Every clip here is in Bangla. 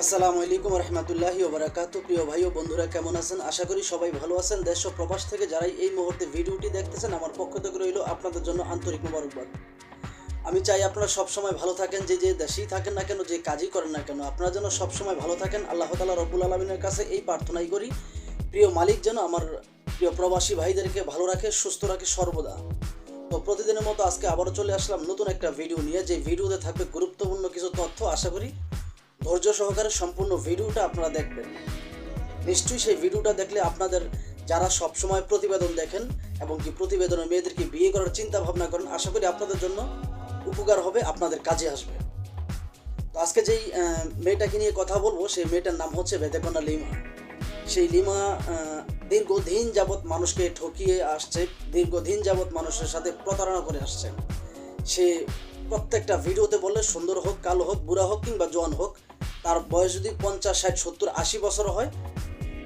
আসসালামু আলাইকুম রহমতুল্লাহি ওয়া বারাকাতুহু। প্রিয় ভাই ও বন্ধুরা, কেমন আছেন? আশা করি সবাই ভালো আছেন। দেশ ও প্রবাস থেকে যারাই এই মুহূর্তে ভিডিওটি দেখতেছেন, আমার পক্ষ থেকে রইল আপনাদের জন্য আন্তরিক মোবারকবাদ। আমি চাই আপনারা সবসময় ভালো থাকেন, যে দেশেই থাকেন না কেন, যে কাজই করেন না কেন, আপনারা যেন সবসময় ভালো থাকেন। আল্লাহ তাআলা রব্বুল আলামিনের কাছে এই প্রার্থনাই করি, প্রিয় মালিক যেন আমার প্রিয় প্রবাসী ভাইদেরকে ভালো রাখে, সুস্থ রাখে সর্বদা। তো প্রতিদিনের মতো আজকে আবারও চলে আসলাম নতুন একটা ভিডিও নিয়ে, যে ভিডিওতে থাকবে গুরুত্বপূর্ণ কিছু তথ্য। আশা করি ধৈর্য সহকারে সম্পূর্ণ ভিডিওটা আপনারা দেখবেন। নিশ্চয়ই সেই ভিডিওটা দেখলে আপনাদের যারা সবসময় প্রতিবেদন দেখেন এবং কি প্রতিবেদনে মেয়েদেরকে বিয়ে করার চিন্তা ভাবনা করেন, আশা করি আপনাদের জন্য উপকার হবে, আপনাদের কাজে আসবে। তো আজকে যেই মেয়েটাকে নিয়ে কথা বলবো, সেই মেয়েটার নাম হচ্ছে বেদেকন্যা লিমা। সেই লিমা দীর্ঘদিন যাবৎ মানুষকে ঠকিয়ে আসছে, দীর্ঘদিন যাবৎ মানুষের সাথে প্রতারণা করে আসছে। সে প্রত্যেকটা ভিডিওতে বলে, সুন্দর হোক, কালো হোক, বুড়া হোক কিংবা জোয়ান হোক, তার বয়স যদি 50, 60, 70, 80 বছর হয়,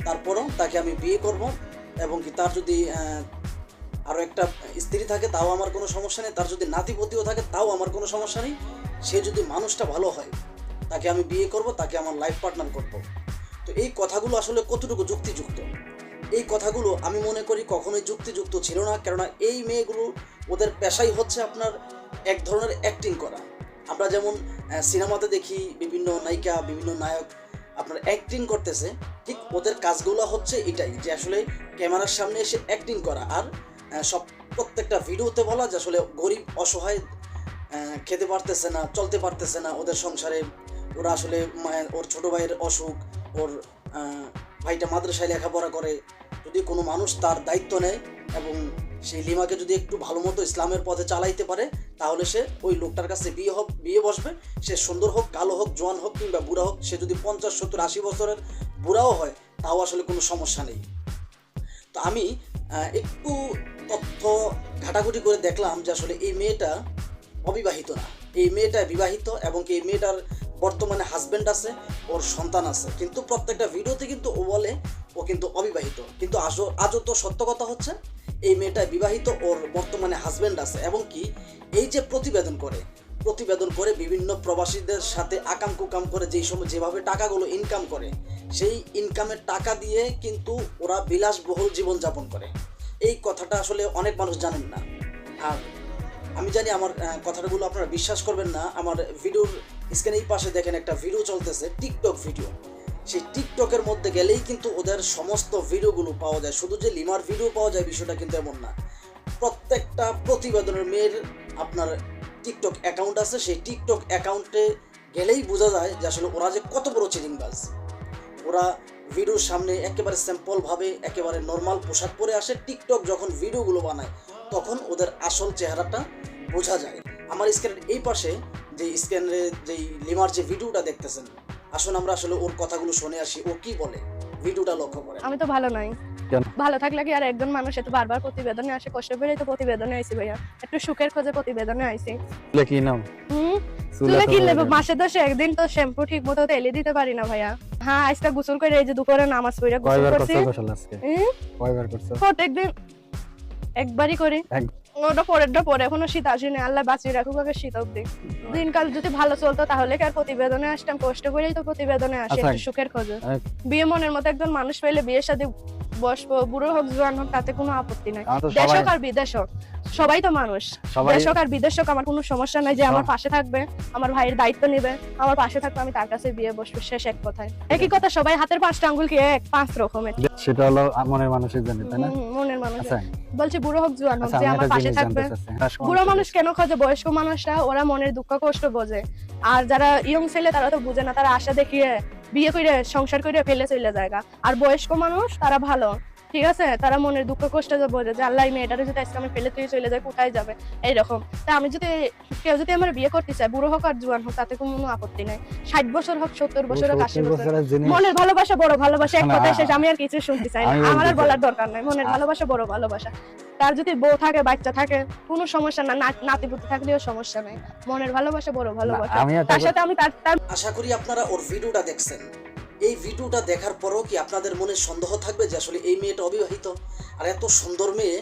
তারপরও তাকে আমি বিয়ে করব। এবং কি তার যদি আরও একটা স্ত্রী থাকে তাও আমার কোনো সমস্যা নেই, তার যদি নাতিপতিও থাকে তাও আমার কোনো সমস্যা নেই। সে যদি মানুষটা ভালো হয়, তাকে আমি বিয়ে করব, তাকে আমার লাইফ পার্টনার করব। তো এই কথাগুলো আসলে কতটুকু যুক্তিযুক্ত? এই কথাগুলো আমি মনে করি কখনোই যুক্তিযুক্ত ছিল না। কেননা এই মেয়েগুলো, ওদের পেশাই হচ্ছে আপনার এক ধরনের অ্যাক্টিং করা। আমরা যেমন সিনেমাতে দেখি বিভিন্ন নায়িকা, বিভিন্ন নায়ক আপনার অ্যাক্টিং করতেছে, ঠিক ওদের কাজগুলো হচ্ছে এটাই, যে আসলে ক্যামেরার সামনে এসে অ্যাক্টিং করা। আর প্রত্যেকটা ভিডিওতে বলা যে আসলে গরিব, অসহায়, খেতে পারতেছে না, চলতে পারতেছে না ওদের সংসারে, ওরা আসলে ওর ছোটো ভাইয়ের অসুখ, ওর ভাইটা মাদ্রাসায় লেখাপড়া করে, যদি কোনো মানুষ তার দায়িত্ব নেয় এবং সেই লিমাকে যদি একটু ভালো মতো ইসলামের পথে চালাইতে পারে, তাহলে সে ওই লোকটার কাছে বিয়ে বসবে। সে সুন্দর হোক, কালো হোক, জোয়ান হোক কিংবা বুড়া হোক, সে যদি 50, 70, 80 বছরের বুড়াও হয়, তাও আসলে কোনো সমস্যা নেই। তো আমি একটু তথ্য ঘাটাঘুটি করে দেখলাম যে আসলে এই মেয়েটা অবিবাহিত না, এই মেয়েটা বিবাহিত। এবং এই মেয়েটার বর্তমানে হাজব্যান্ড আছে, ওর সন্তান আছে, কিন্তু প্রত্যেকটা ভিডিওতে কিন্তু ও বলে ও কিন্তু অবিবাহিত। কিন্তু আজও তো সত্য কথা হচ্ছে এই মেয়েটা বিবাহিত, ওর বর্তমানে হাজব্যান্ড আছে। এবং কি এই যে প্রতিবেদন করে বিভিন্ন প্রবাসীদের সাথে আকাম কুকাম করে যেভাবে টাকাগুলো ইনকাম করে, সেই ইনকামের টাকা দিয়ে কিন্তু ওরা বিলাসবহুল জীবনযাপন করে। এই কথাটা আসলে অনেক মানুষ জানেন না। আর আমি জানি আমার কথাগুলো আপনারা বিশ্বাস করবেন না। আমার ভিডিওর স্ক্রিনে এই পাশে দেখেন একটা ভিডিও চলতেছে, টিকটক ভিডিও। সেই টিকটকের মধ্যে গেলেই কিন্তু ওদের সমস্ত ভিডিওগুলো পাওয়া যায়। শুধু যে লিমার ভিডিও পাওয়া যায় বিষয়টা কিন্তু এমন না। প্রত্যেকটা প্রতিবেদনের মেয়ের আপনার টিকটক অ্যাকাউন্ট আছে, সেই টিকটক অ্যাকাউন্টে গেলেই বোঝা যায় যে আসলে ওরা যে কত বড় চিটিংবাজ। ওরা ভিডিওর সামনে একেবারে সিম্পলভাবে, একেবারে নর্মাল পোশাক পরে আসে। টিকটক যখন ভিডিওগুলো বানায়, তখন ওদের আসল চেহারাটা বোঝা যায়। আমার স্ক্রিনের এই পাশে যেই লিমার যে ভিডিওটা দেখতেছেন, আসুন আমরা আসলে ওর কথাগুলো শুনে আসি, ও কি বলে। ভিডিওটা লক্ষ্য করে। আমি তো ভালো নাই। ভালো থাকলে কি আর একজন মানুষ এত বারবার প্রতিবেদনে আসে? কষ্ট পেলেই তো প্রতিবেদনে আইছি ভাইয়া, একটু সুখের খোঁজে প্রতিবেদনে আইছি। কি নাম? চুলে কি নেব? মাসে 10 একদিন তো শ্যাম্পু ঠিক মতো তেলে দিতে পারি না ভাইয়া। হ্যাঁ, আজকে গোসল করে এই যে দুপুরে নামাজ পড়ে গোসল করছি। কয়বার করছো? প্রত্যেকদিন একবারই করি। ওটা পরে এখনো শীত আসেনি, আল্লাহ বাঁচিয়ে রাখুক আগে শীত অব্দি। দিনকাল যদি ভালো চলতো তাহলে কি আর প্রতিবেদনে আসতাম? কষ্ট করেই তো প্রতিবেদনে আসি, একটু সুখের খোঁজে। বিয়ে মনের মতো একজন মানুষ পেলে বিয়ের সাথে বসবো, বুড়ো হোক জোয়ান হোক, তাতে কোনো আপত্তি নাই। দেশক আর বিদেশ হোক, সবাই তো মানুষ। দেশক আর বিদেশ হোক, আমার কোনো সমস্যা নাই। যে আমার পাশে থাকবে, আমার ভাইয়ের দায়িত্ব নেবে, আমার পাশে থাকবে, আমি তার কাছে বিয়ে বসবো। শেষ এক কথায় একই কথা। সবাই হাতের 5টা আঙ্গুল কি এক? 5 রকমের। সেটা হলো মনের মানুষের জানে, তাই না? মনের মানুষ বলছে বুড়ো হোক জোয়ান হোক, যে আমার পাশে থাকবে। বুড়ো মানুষ কেন খোঁজে? বয়স্ক মানুষরা ওরা মনের দুঃখ কষ্ট বোঝে। আর যারা ইয়ং ছেলে তারা তো বুঝে না, তারা আশা দেখিয়ে বিয়ে করে সংসার করে ফেলে চলে যায়। আর বয়স্ক মানুষ তারা ভালো, ঠিক আছে, তারা মনের দুঃখ কষ্ট বোঝে যে আল্লাহ মেয়েটারে যদি আজকে আমি ফেলে তুই চলে যায়, কোথায় যাবে, এইরকম। তা আমি যদি কেউ যদি আমার বিয়ে করতে চায়, বুড়ো হোক আর জোয়ান হোক, তাতে কোনো আপত্তি নাই। 60 বছর হোক, 70 বছর হোক, 80 বছর। মনের ভালোবাসা বড় ভালোবাসা, এক কথায় শেষ। আমি আর কিছু শুনতে চাই না, আমার আর বলার দরকার নাই। মনের ভালোবাসা বড় ভালোবাসা। তার যদি বউ থাকে, বাচ্চা থাকে, কোনো সমস্যা না, নাতিপুতি থাকলেও সমস্যা নাই। মনের ভালোবাসা বড় ভালোবাসা। তার সাথে আমি তার আশা করি আপনারা ওর ভিডিওটা দেখছেন। এই ভিডিওটা দেখার পরও কি আপনাদের মনে সন্দেহ থাকবে যে আসলে এই মেয়েটা অবিবাহিত? আর এত সুন্দর মেয়ে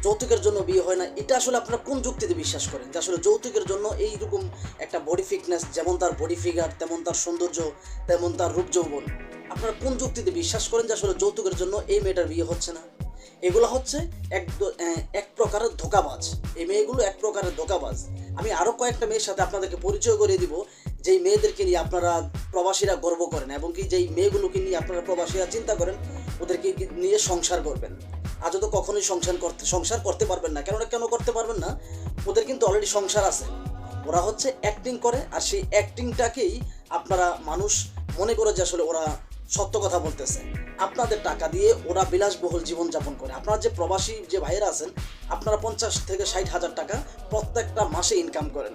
যৌতুকের জন্য বিয়ে হয় না, এটা আসলে আপনারা কোন যুক্তিতে বিশ্বাস করেন যে আসলে যৌতুকের জন্য এইরকম একটা বডি ফিটনেস, যেমন তার বডি ফিগার তেমন তার সৌন্দর্য তেমন তার রূপ যৌবন, আপনারা কোন যুক্তিতে বিশ্বাস করেন যে আসলে যৌতুকের জন্য এই মেয়েটার বিয়ে হচ্ছে না? এগুলো হচ্ছে এক প্রকারের ধোঁকাবাজ। এই মেয়েগুলো এক প্রকারের ধোঁকাবাজ। আমি আরও কয়েকটা মেয়ের সাথে আপনাদেরকে পরিচয় করিয়ে দিব, যেই মেয়েদেরকে নিয়ে আপনারা প্রবাসীরা গর্ব করেন এবং কি যেই মেয়েগুলোকে নিয়ে আপনারা প্রবাসীরা চিন্তা করেন ওদেরকে নিয়ে সংসার করবেন। আজও তো কখনোই সংসার করতে পারবেন না। কেন করতে পারবেন না? ওদের কিন্তু অলরেডি সংসার আছে। ওরা হচ্ছে অ্যাক্টিং করে, আর সেই অ্যাক্টিংটাকেই আপনারা মানুষ মনে করে যে আসলে ওরা সত্য কথা বলতেছে। আপনাদের টাকা দিয়ে ওরা বিলাসবহুল জীবনযাপন করে। আপনারা যে প্রবাসী যে ভাইয়েরা আছেন, আপনারা 50 থেকে 60 হাজার টাকা প্রত্যেকটা মাসে ইনকাম করেন।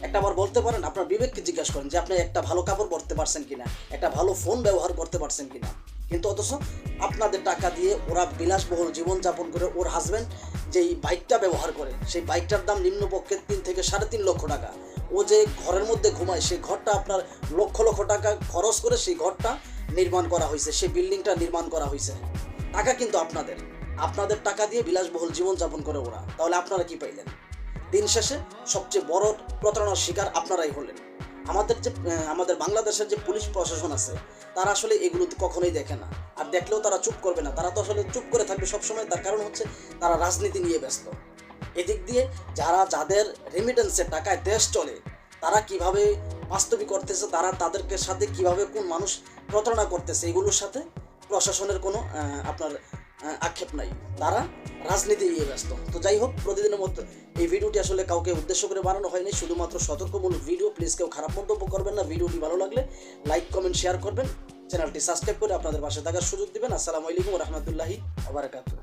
একটা আবার বলতে পারেন, আপনার বিবেককে জিজ্ঞাসা করেন যে আপনি একটা ভালো কাপড় পরতে পারছেন কিনা, একটা ভালো ফোন ব্যবহার করতে পারছেন কিনা। কিন্তু অথচ আপনাদের টাকা দিয়ে ওরা বিলাসবহুল জীবনযাপন করে। ওর হাজব্যান্ড যেই বাইকটা ব্যবহার করে, সেই বাইকটার দাম নিম্নপক্ষে 3 থেকে 3.5 লক্ষ টাকা। ও যে ঘরের মধ্যে ঘুমায়, সেই ঘরটা আপনার লক্ষ লক্ষ টাকা খরচ করে সেই ঘরটা নির্মাণ করা হয়েছে, সেই বিল্ডিংটা নির্মাণ করা হয়েছে। টাকা কিন্তু আপনাদের টাকা দিয়ে বিলাসবহুল জীবনযাপন করে ওরা। তাহলে আপনারা কি পাইলেন? দিন শেষে সবচেয়ে বড় প্রতারণার শিকার আপনারাই হলেন। আমাদের বাংলাদেশের যে পুলিশ প্রশাসন আছে, তারা আসলে এগুলো কখনোই দেখে না, আর দেখলেও তারা চুপ করবে না। তারা তো আসলে চুপ করে থাকবে সবসময়, তার কারণ হচ্ছে তারা রাজনীতি নিয়ে ব্যস্ত। এদিক দিয়ে যাদের রেমিটেন্সের টাকায় দেশ চলে, তারা কিভাবে বাস্তবিক করতেছে, তাদেরকে সাথে কিভাবে কোন মানুষ প্রতারণা করতেছে, এগুলোর সাথে প্রশাসনের কোনো আপনার আক্ষেপ নাই। তারা রাজনীতি নিয়ে ব্যস্ত। তো যাই হোক, প্রতিদিনের মতো এই ভিডিওটি আসলে কাউকে উদ্দেশ্য করে বানানো হয়নি, শুধুমাত্র সতর্কমূলক ভিডিও। প্লিজ কেউ খারাপ মন্তব্য করবেন না। ভিডিওটি ভালো লাগলে লাইক কমেন্ট শেয়ার করবেন, চ্যানেলটি সাবস্ক্রাইব করে আপনাদের পাশে থাকার সুযোগ দিবেন। আসসালামু আলাইকুম ওয়া রাহমাতুল্লাহি ওয়া বারাকাতুহু।